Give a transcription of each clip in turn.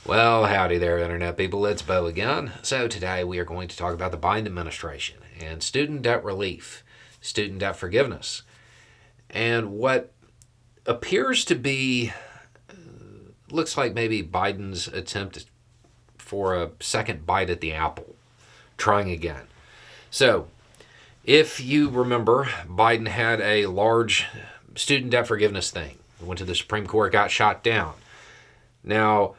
Well, howdy there, Internet people. It's Bo again. So, today we are going to talk about the Biden administration and student debt relief, student debt forgiveness, and what appears to be, looks like maybe Biden's attempt for a second bite at the apple, trying again. So, if you remember, Biden had a large student debt forgiveness thing. Went to the Supreme Court, got shot down. Now,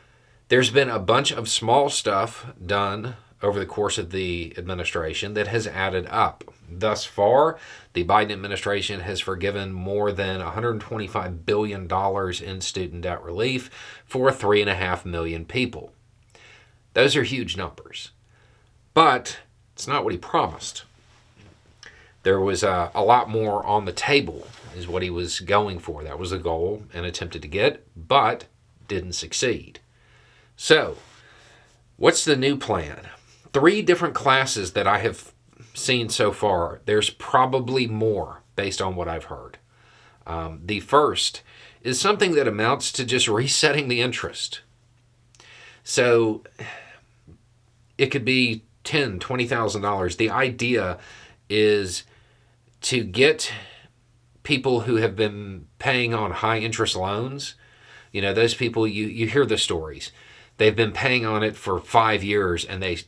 there's been a bunch of small stuff done over the course of the administration that has added up. Thus far, the Biden administration has forgiven more than $125 billion in student debt relief for 3.5 million people. Those are huge numbers. But it's not what he promised. There was a lot more on the table, is what he was going for. That was the goal and attempted to get, but didn't succeed. So, what's the new plan? 3 different classes that I have seen so far. There's probably more based on what I've heard. The first is something that amounts to just resetting the interest. So, it could be $10,000, $20,000. The idea is to get people who have been paying on high interest loans. You know, those people, you hear the stories. They've been paying on it for 5 years and they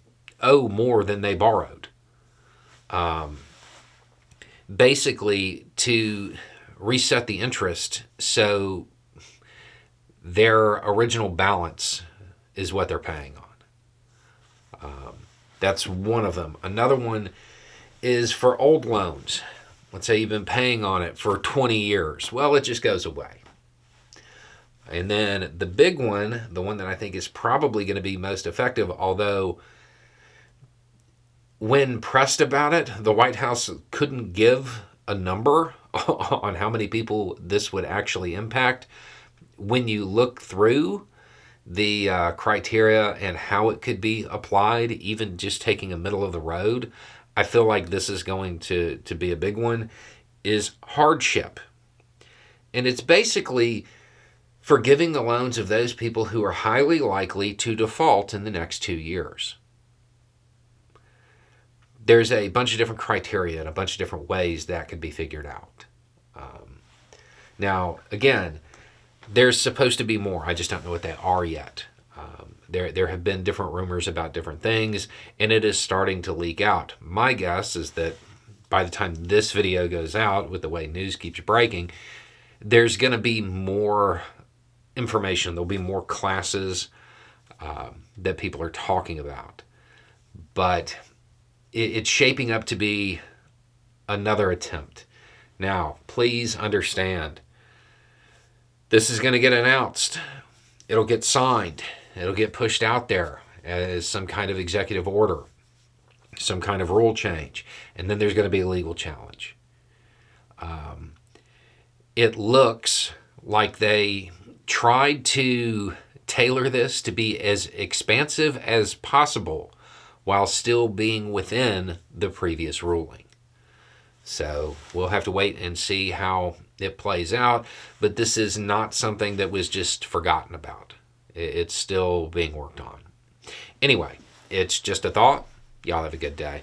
owe more than they borrowed. Basically, to reset the interest so their original balance is what they're paying on. That's one of them. Another one is for old loans. Let's say you've been paying on it for 20 years. Well, it just goes away. And then the big one, the one that I think is probably going to be most effective, although when pressed about it, the White House couldn't give a number on how many people this would actually impact. When you look through the criteria and how it could be applied, even just taking a middle of the road, I feel like this is going to be a big one, is hardship. And it's basically forgiving the loans of those people who are highly likely to default in the next 2 years. There's a bunch of different criteria and a bunch of different ways that could be figured out. Now, again, there's supposed to be more. I just don't know what they are yet. There have been different rumors about different things, and it is starting to leak out. My guess is that by the time this video goes out, with the way news keeps breaking, there's going to be more information. There'll be more classes that people are talking about. But it's shaping up to be another attempt. Now, please understand, this is going to get announced. It'll get signed. It'll get pushed out there as some kind of executive order, some kind of rule change, and then there's going to be a legal challenge. It looks like they tried to tailor this to be as expansive as possible while still being within the previous ruling. So we'll have to wait and see how it plays out, but this is not something that was just forgotten about. It's still being worked on. Anyway, it's just a thought. Y'all have a good day.